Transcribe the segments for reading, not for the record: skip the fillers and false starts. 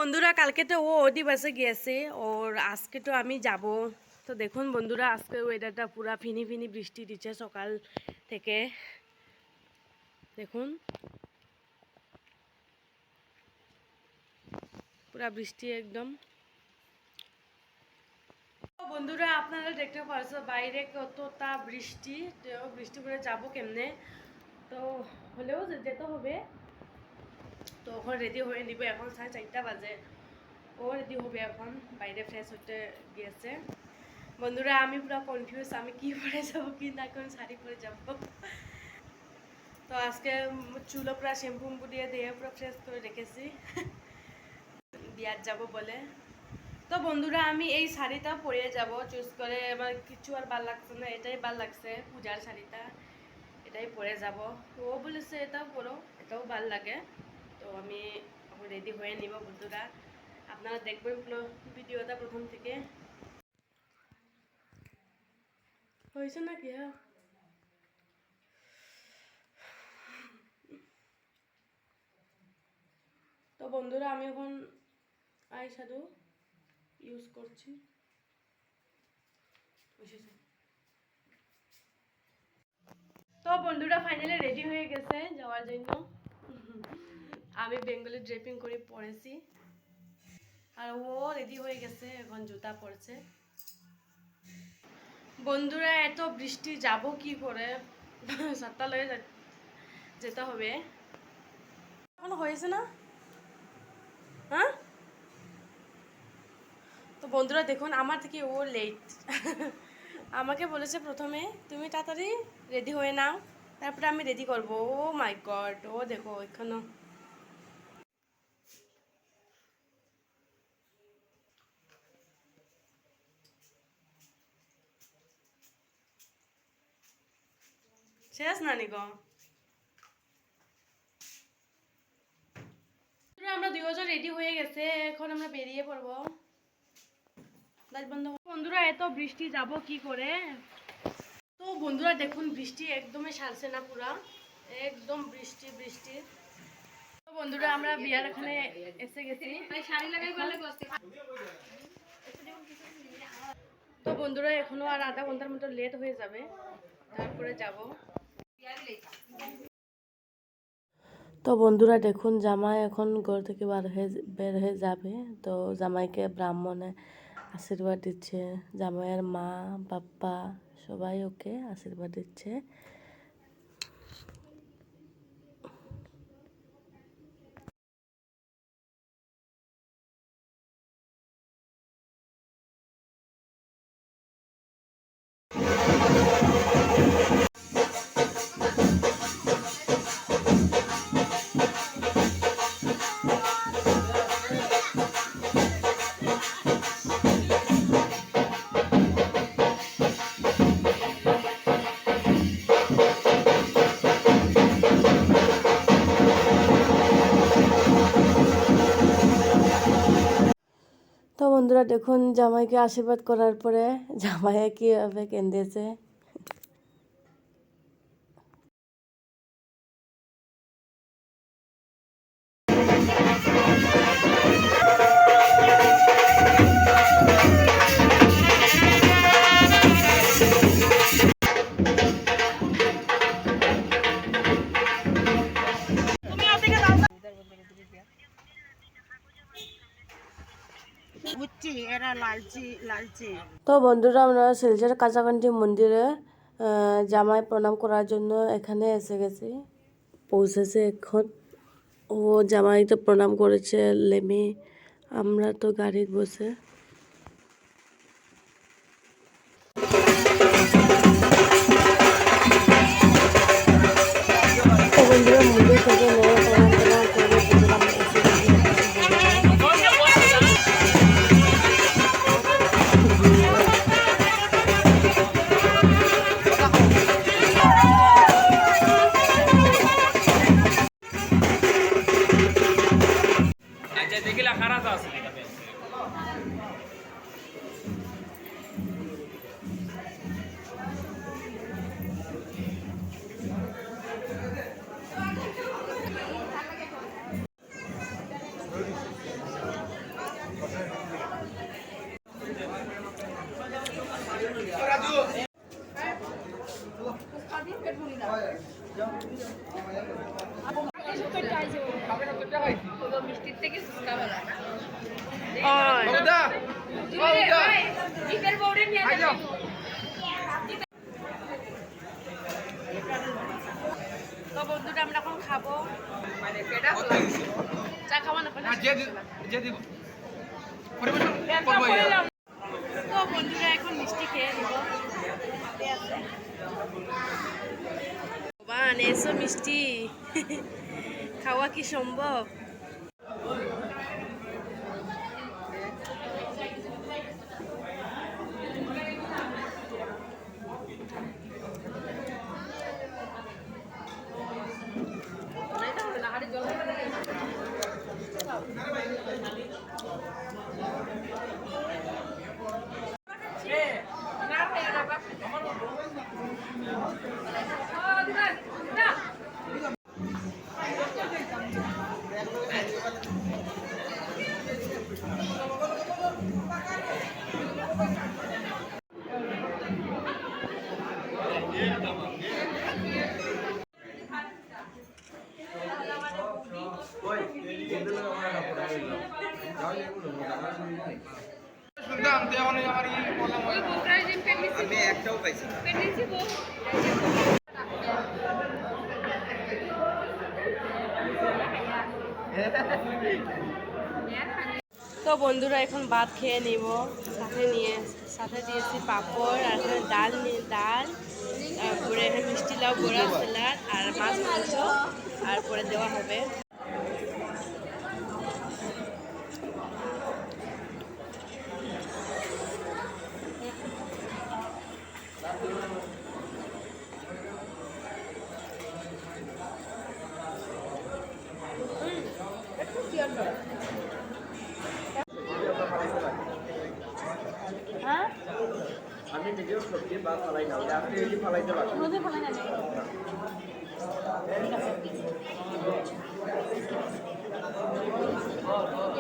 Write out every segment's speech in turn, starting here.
বন্ধুরা কালকে তো ও অধিবাসে গিয়েছে ওর আজকে তো আমি যাব। তো দেখুন বন্ধুরা আজকে ওয়েদারটা পুরা ফিনি ফিনি বৃষ্টি দিচ্ছে সকাল থেকে। দেখুন পুরা বৃষ্টি একদম। বন্ধুরা আপনারা দেখতে পাচ্ছেন বাইরে কতটা বৃষ্টি, তো বৃষ্টি করে যাব কেমনে, তো হলেও যেতে হবে। তো এখন রেডি হয়ে নিব, এখন 4:30 বাজে। ও রেডি হবে এখন, বাইরে ফ্রেশ হতে গিয়েছে। বন্ধুরা আমি পুরো কনফিউজ, আমি কি পরে যাব কি না, কোন শাড়ি পরে যাব। তো আজকে চুলো পুরো শ্যাম্পু দিয়ে দিয়ে পুরো ফ্রেশ করে রেখেছি বিয়ার যাব বলে। তো বন্ধুরা আমি এই শাড়িটা পরে যাব চুজ করে, এবার কিছু আর ভাল লাগছে না, এটাই ভাল লাগছে পূজার শাড়িটা, এটাই পরে যাব। তো ও বলেছে এটাও পরো, এটাও ভাল লাগে। তো আমি রেডি হয়ে নিব বন্ধুরা, আপনারা দেখবেন ভিডিওটা প্রথম থেকে। হয়েছে নাকি? হ্যাঁ তো বন্ধুরা আমি এখন আই শ্যাডো ইউজ করছি। তো বন্ধুরা ফাইনালি রেডি হয়ে গেছে যাওয়ার জন্য। আমি বেঙ্গলি ড্রেপিং করে পরেছি আর ও রেডি হয়ে গেছে, এখন জুতা পরছে। বন্ধুরা এত বৃষ্টি যাব কি করে, ছাতা লয়ে যেতে হবে। এখন হয়েছে না? হ্যাঁ তো বন্ধুরা দেখুন আমার থেকে ও লেট। আমাকে বলেছে প্রথমে তুমি তাড়াতাড়ি রেডি হয়ে নাও, তারপরে আমি রেডি করবো। ও মাই গড, ও দেখো এখানে শেষ না নিগো। আমরা দুজন রেডি হয়ে গেছে, এখন আমরা বেরিয়ে পড়বো। বন্ধুরা এত বৃষ্টি যাব কি করে। তো বন্ধুরা দেখুন বৃষ্টি একদমই ছাড়ছে না, পুরা একদম বৃষ্টি বৃষ্টি। তো বন্ধুরা আমরা বিয়ার এখানে এসে গেছি। তো বন্ধুরা এখনো আর আধা ঘন্টার মতো লেট হয়ে যাবে, তারপরে যাব। তো বন্ধুরা দেখুন জামাই এখন ঘর থেকে বের হয়ে যাবে। তো জামাইকে ব্রাহ্মণে আশীর্বাদ দিচ্ছে, জামাইয়ের মা বাপ্পা সবাই ওকে আশীর্বাদ দিচ্ছে। তো বন্ধুরা দেখুন জামাইকে আশীর্বাদ করার পরে জামাইয়ে কীভাবে কেঁদেছে। তো বন্ধুরা আমরা শিলচর কাঁচাকান্দি মন্দিরে জামাই প্রণাম করার জন্য এখানে এসে গেছি, পৌঁছেছে এখন। ও জামাই তো প্রণাম করেছে লেমে, আমরা তো গাড়িতে বসে। তো বন্ধুরা মন্দির থেকে নেওয়া প্রণাম করার পরে বন্ধুরা আমরা এসে গেছি তো বন্ধুরা আমরা এখন খাবো, চা খাওয়া না তো বন্ধুরা এখন মিষ্টি খেয়ে নিব। বান এসো মিষ্টি খাওয়া কি সম্ভব? আমি একটাও পাইছি না। তো বন্ধুরা এখন ভাত খেয়ে নিব, সাথে দিয়েছি পাঁপড় আর এখানে ডাল তারপরে এখানে মিষ্টি লাউ বড়া স্যালাড আর মাছ মাংস আর পরে দেওয়া হবে। হ্যাঁ আমি নিজেও সবজি বা ফালাই না, আপনি এই ফালাইতে পারেন। নদী ফেলে না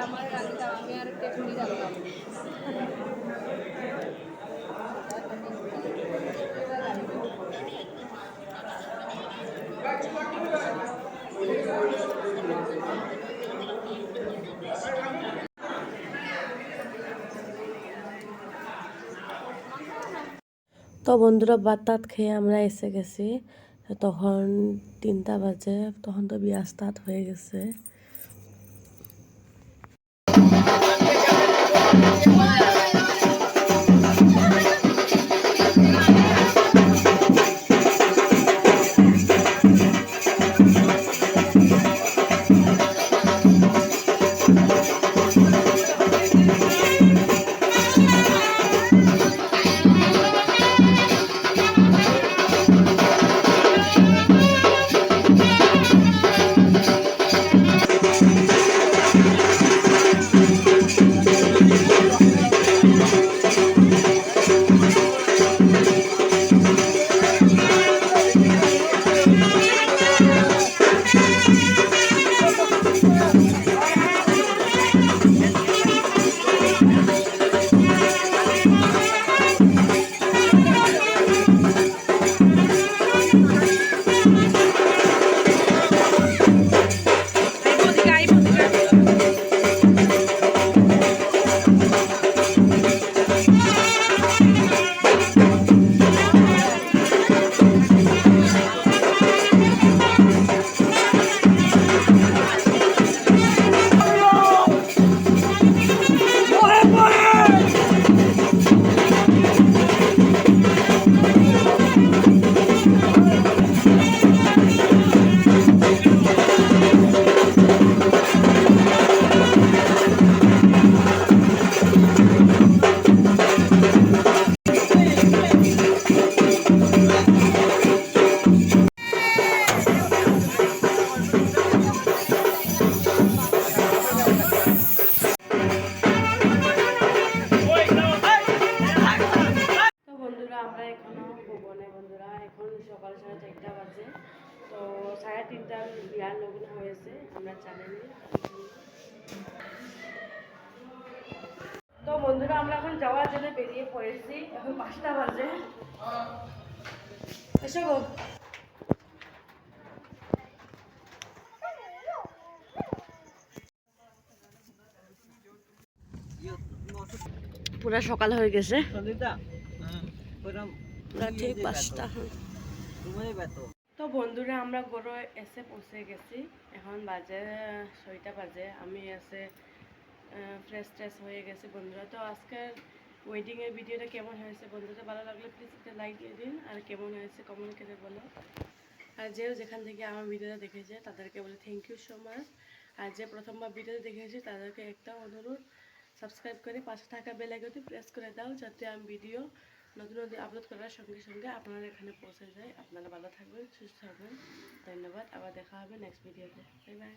আমার রাখি দাও, আমি আর একটা ছুরি রাখলাম। তো বন্ধুরা ভাত টাত খেয়ে আমরা এসে গেছি, তখন 3টা বাজে, তখন তো বিয়া স্টার্ট হয়ে গেছে। সকাল 4:30 বাজে, তো 3:30টার বিয়ার লগ্ন হয়েছে, আমরা জানেনি। তো বন্ধুরা আমরা এখন যাওয়ার জন্য বেরিয়ে পড়েছি, এখন 5টা বাজে। এসো গো। পুরা সকাল হয়ে গেছে সন্দিতা পুরা পুরা ঠিক 5টা তো বন্ধুরা আমরা গড়ে এসে পৌঁছে গেছি এখন বাজে 6টা বাজে আমি এসে ফ্রেশ ট্রেশ হয়ে গেছি বন্ধুরা তো আজকের ওয়েডিংয়ের ভিডিওটা কেমন হয়েছে বন্ধুরা ভালো লাগলে প্লিজ একটা লাইক দিয়ে দিন আর কেমন হয়েছে কমেন্ট করে বলো আর যেখান থেকে আমার ভিডিওটা দেখেছে তাদেরকে বলে থ্যাংক ইউ সো মাচ আর যে প্রথমবার ভিডিওটা দেখেছি তাদেরকে একটা অনুরোধ সাবস্ক্রাইব করে পাশে থাকা বেল আইকনটি প্রেস করে দাও যাতে আমি ভিডিও নতুন নতুন আপলোড করার সঙ্গে সঙ্গে আপনারা এখানে পৌঁছে যায় আপনারা ভালো থাকবেন সুস্থ থাকবেন ধন্যবাদ আবার দেখা হবে নেক্সট ভিডিওতে বাই বাই